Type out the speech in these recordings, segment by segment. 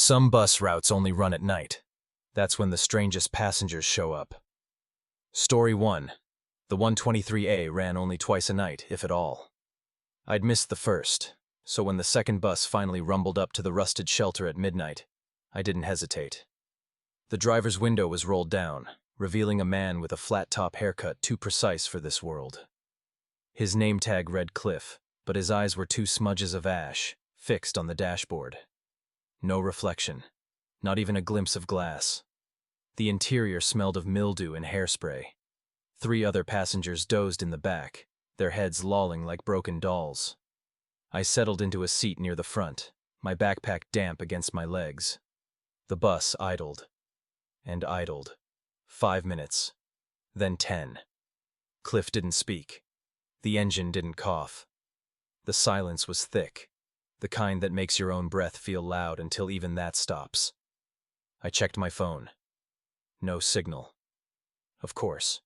Some bus routes only run at night. That's when the strangest passengers show up. Story 1. The 123A ran only twice a night, if at all. I'd missed the first, so when the second bus finally rumbled up to the rusted shelter at midnight, I didn't hesitate. The driver's window was rolled down, revealing a man with a flat-top haircut too precise for this world. His name tag read Cliff, but his eyes were two smudges of ash, fixed on the dashboard. No reflection, not even a glimpse of glass. The interior smelled of mildew and hairspray. 3 other passengers dozed in the back, their heads lolling like broken dolls. I settled into a seat near the front, my backpack damp against my legs. The bus idled. And idled. 5 minutes. Then 10. Cliff didn't speak. The engine didn't cough. The silence was thick, the kind that makes your own breath feel loud until even that stops. I checked my phone. No signal. Of course.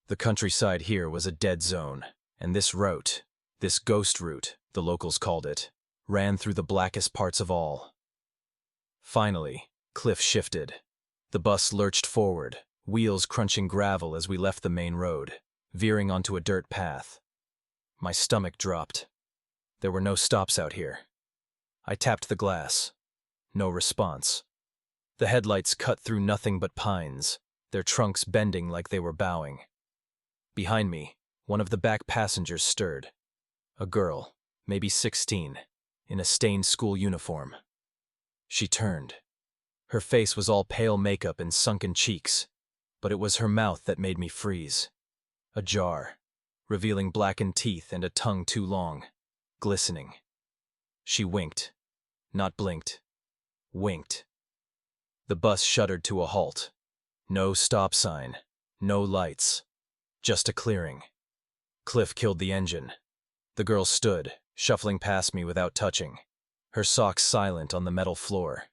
The countryside here was a dead zone, and this route, this ghost route, the locals called it, ran through the blackest parts of all. Finally, Cliff shifted. The bus lurched forward, wheels crunching gravel as we left the main road, veering onto a dirt path. My stomach dropped. There were no stops out here. I tapped the glass. No response. The headlights cut through nothing but pines, their trunks bending like they were bowing. Behind me, one of the back passengers stirred. A girl, maybe 16, in a stained school uniform. She turned. Her face was all pale makeup and sunken cheeks, but it was her mouth that made me freeze. Ajar, revealing blackened teeth and a tongue too long, glistening. She winked, not blinked. Winked. The bus shuddered to a halt. No stop sign, no lights, just a clearing. Cliff killed the engine. The girl stood, shuffling past me without touching, her socks silent on the metal floor.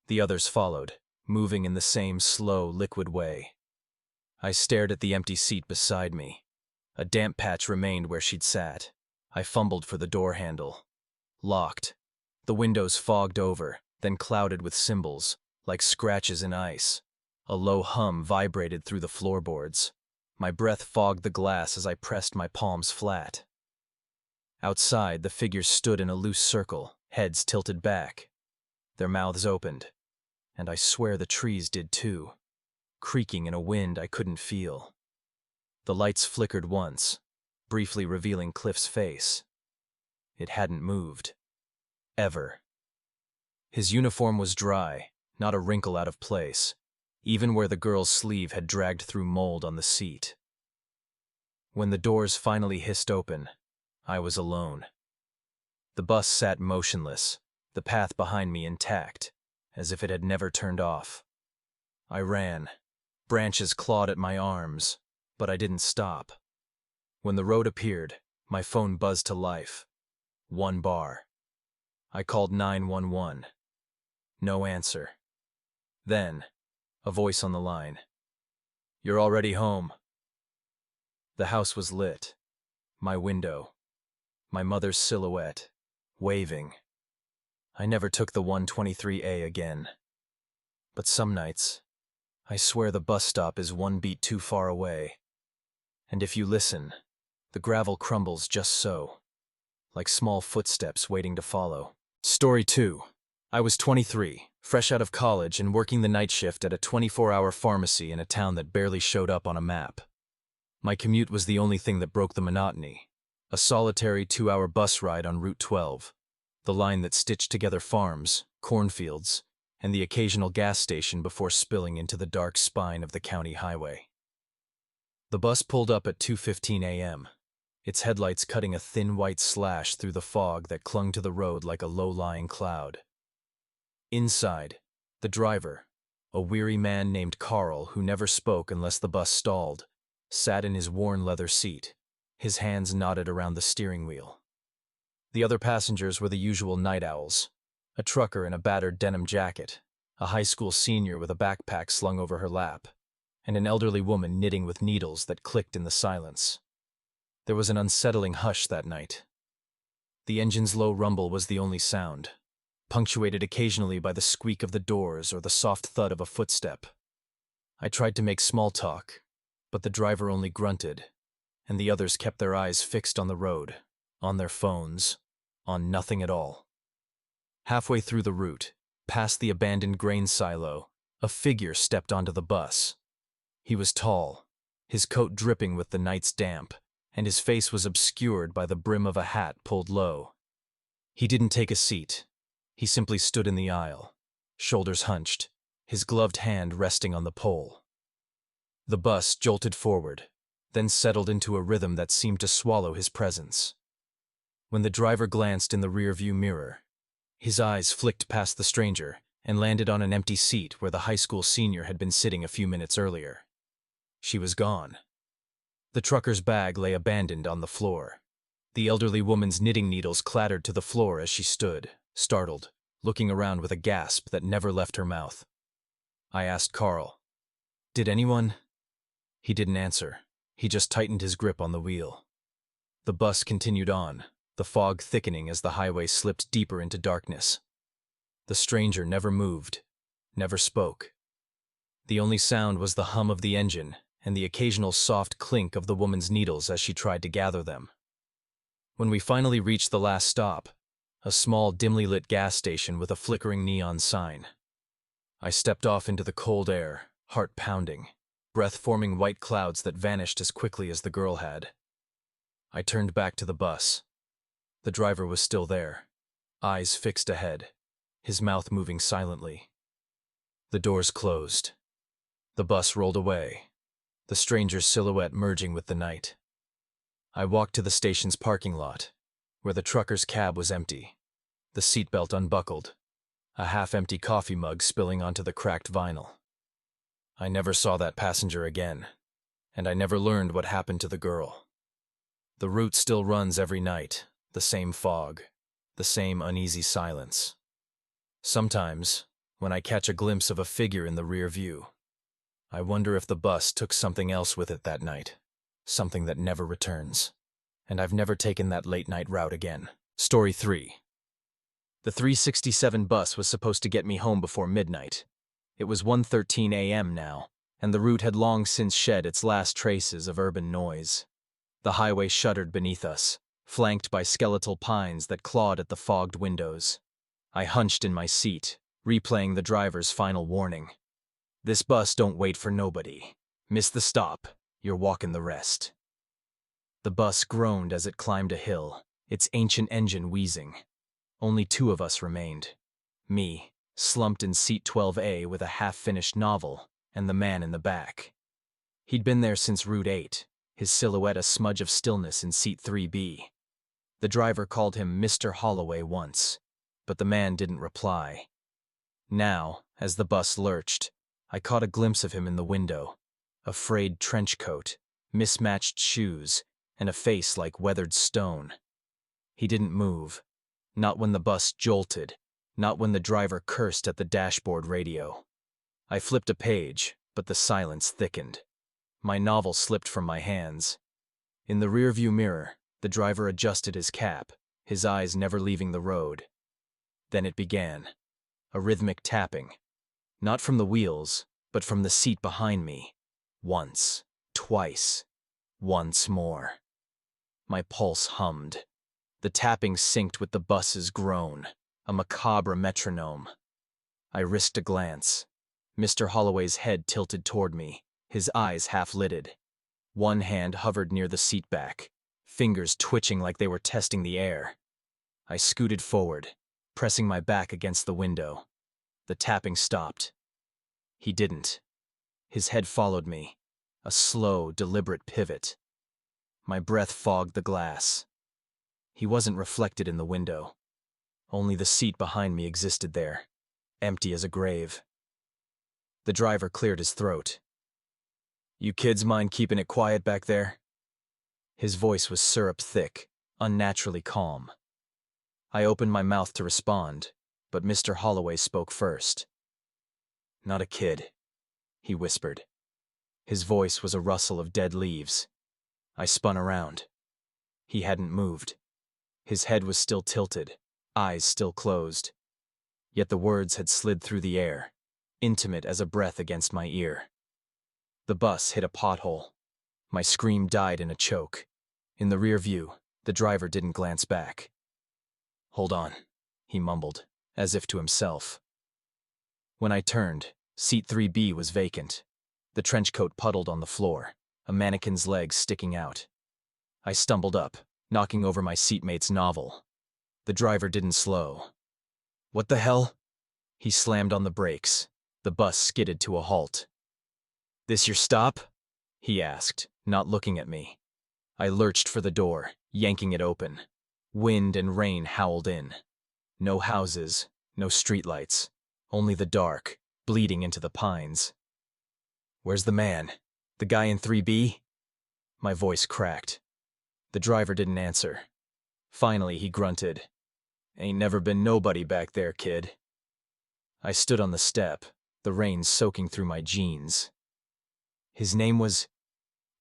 The others followed, moving in the same slow, liquid way. I stared at the empty seat beside me. A damp patch remained where she'd sat. I fumbled for the door handle. Locked. The windows fogged over, then clouded with symbols, like scratches in ice. A low hum vibrated through the floorboards. My breath fogged the glass as I pressed my palms flat. Outside, the figures stood in a loose circle, heads tilted back. Their mouths opened, and I swear the trees did too, creaking in a wind I couldn't feel. The lights flickered once, briefly revealing Cliff's face. It hadn't moved. Ever. His uniform was dry, not a wrinkle out of place, even where the girl's sleeve had dragged through mold on the seat. When the doors finally hissed open, I was alone. The bus sat motionless, the path behind me intact, as if it had never turned off. I ran. Branches clawed at my arms, but I didn't stop. When the road appeared, my phone buzzed to life. 1 bar. I called 911. No answer. Then, a voice on the line. "You're already home." The house was lit. My window. My mother's silhouette, waving. I never took the 123A again. But some nights, I swear the bus stop is 1 beat too far away. And if you listen, the gravel crumbles just so, like small footsteps waiting to follow. Story 2. I was 23, fresh out of college and working the night shift at a 24-hour pharmacy in a town that barely showed up on a map. My commute was the only thing that broke the monotony. A solitary 2-hour bus ride on Route 12, the line that stitched together farms, cornfields, and the occasional gas station before spilling into the dark spine of the county highway. The bus pulled up at 2:15 a.m., its headlights cutting a thin white slash through the fog that clung to the road like a low-lying cloud. Inside, the driver, a weary man named Carl who never spoke unless the bus stalled, sat in his worn leather seat, his hands knotted around the steering wheel. The other passengers were the usual night owls, a trucker in a battered denim jacket, a high school senior with a backpack slung over her lap, and an elderly woman knitting with needles that clicked in the silence. There was an unsettling hush that night. The engine's low rumble was the only sound. punctuated occasionally by the squeak of the doors or the soft thud of a footstep. I tried to make small talk, but the driver only grunted, and the others kept their eyes fixed on the road, on their phones, on nothing at all. Halfway through the route, past the abandoned grain silo, a figure stepped onto the bus. He was tall, his coat dripping with the night's damp, and his face was obscured by the brim of a hat pulled low. He didn't take a seat. He simply stood in the aisle, shoulders hunched, his gloved hand resting on the pole. The bus jolted forward, then settled into a rhythm that seemed to swallow his presence. When the driver glanced in the rearview mirror, his eyes flicked past the stranger and landed on an empty seat where the high school senior had been sitting a few minutes earlier. She was gone. The trucker's bag lay abandoned on the floor. The elderly woman's knitting needles clattered to the floor as she stood, startled, looking around with a gasp that never left her mouth. I asked Carl, "Did anyone?" He didn't answer. He just tightened his grip on the wheel. The bus continued on, the fog thickening as the highway slipped deeper into darkness. The stranger never moved, never spoke. The only sound was the hum of the engine and the occasional soft clink of the woman's needles as she tried to gather them. When we finally reached the last stop, a small, dimly lit gas station with a flickering neon sign, I stepped off into the cold air, heart pounding, breath forming white clouds that vanished as quickly as the girl had. I turned back to the bus. The driver was still there, eyes fixed ahead, his mouth moving silently. The doors closed. The bus rolled away, the stranger's silhouette merging with the night. I walked to the station's parking lot, where the trucker's cab was empty, the seatbelt unbuckled, a half-empty coffee mug spilling onto the cracked vinyl. I never saw that passenger again, and I never learned what happened to the girl. The route still runs every night, the same fog, the same uneasy silence. Sometimes, when I catch a glimpse of a figure in the rear view, I wonder if the bus took something else with it that night, something that never returns. And I've never taken that late-night route again. Story 3. The 367 bus was supposed to get me home before midnight. It was 1:13 a.m. now, and the route had long since shed its last traces of urban noise. The highway shuddered beneath us, flanked by skeletal pines that clawed at the fogged windows. I hunched in my seat, replaying the driver's final warning. "This bus don't wait for nobody. Miss the stop, you're walking the rest." The bus groaned as it climbed a hill, its ancient engine wheezing. Only 2 of us remained. Me, slumped in seat 12A with a half-finished novel, and the man in the back. He'd been there since Route 8, his silhouette a smudge of stillness in seat 3B. The driver called him Mr. Holloway once, but the man didn't reply. Now, as the bus lurched, I caught a glimpse of him in the window, a frayed trench coat, mismatched shoes, and a face like weathered stone. He didn't move, not when the bus jolted, not when the driver cursed at the dashboard radio. I flipped a page, but the silence thickened. My novel slipped from my hands. In the rearview mirror, the driver adjusted his cap, his eyes never leaving the road. Then it began, a rhythmic tapping, not from the wheels, but from the seat behind me. Once, twice, once more. My pulse hummed. The tapping synced with the bus's groan, a macabre metronome. I risked a glance. Mr. Holloway's head tilted toward me, his eyes half-lidded. One hand hovered near the seat back, fingers twitching like they were testing the air. I scooted forward, pressing my back against the window. The tapping stopped. He didn't. His head followed me, a slow, deliberate pivot. My breath fogged the glass. He wasn't reflected in the window. Only the seat behind me existed there, empty as a grave. The driver cleared his throat. "You kids mind keeping it quiet back there?" His voice was syrup-thick, unnaturally calm. I opened my mouth to respond, but Mr. Holloway spoke first. "Not a kid," he whispered. His voice was a rustle of dead leaves. I spun around. He hadn't moved. His head was still tilted, eyes still closed. yet the words had slid through the air, intimate as a breath against my ear. The bus hit a pothole. My scream died in a choke. In the rear view, the driver didn't glance back. "Hold on," he mumbled, as if to himself. When I turned, seat 3B was vacant. The trench coat puddled on the floor, a mannequin's legs sticking out. I stumbled up, knocking over my seatmate's novel. The driver didn't slow. "What the hell?" He slammed on the brakes. The bus skidded to a halt. "This your stop?" he asked, not looking at me. I lurched for the door, yanking it open. Wind and rain howled in. No houses, no streetlights, only the dark, bleeding into the pines. "Where's the man? The guy in 3B?" My voice cracked. The driver didn't answer. Finally, he grunted, "Ain't never been nobody back there, kid." I stood on the step, the rain soaking through my jeans. His name was...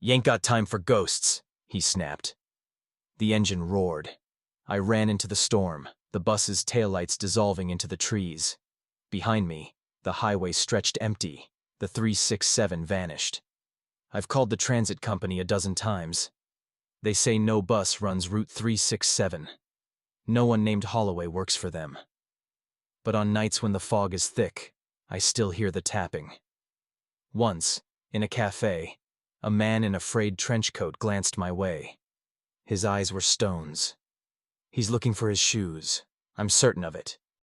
"You ain't got time for ghosts," he snapped. The engine roared. I ran into the storm, the bus's taillights dissolving into the trees. Behind me, the highway stretched empty. The 367 vanished. I've called the transit company a dozen times. They say no bus runs Route 367. No one named Holloway works for them. But on nights when the fog is thick, I still hear the tapping. Once, in a cafe, a man in a frayed trench coat glanced my way. His eyes were stones. He's looking for his shoes. I'm certain of it.